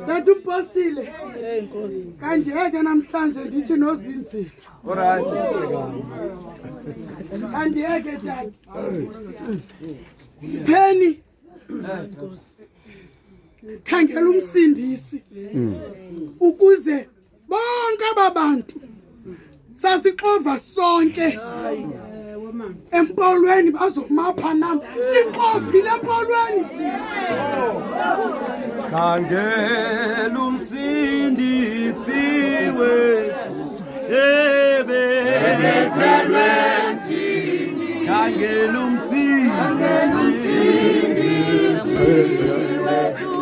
Tata umpostile. Kanjeke namhlanje ndithi nozinzile. Alright. Andiyeke tata. Sipheni. Khangela umsindisi. Ukuze bonke ababantu sasixova sonke. Empolweni bazomapha nam. Sixovile empolweni thina. Khangela umsindisi wethu. Ebethelwe mthini. Khangela umsindisi wethu.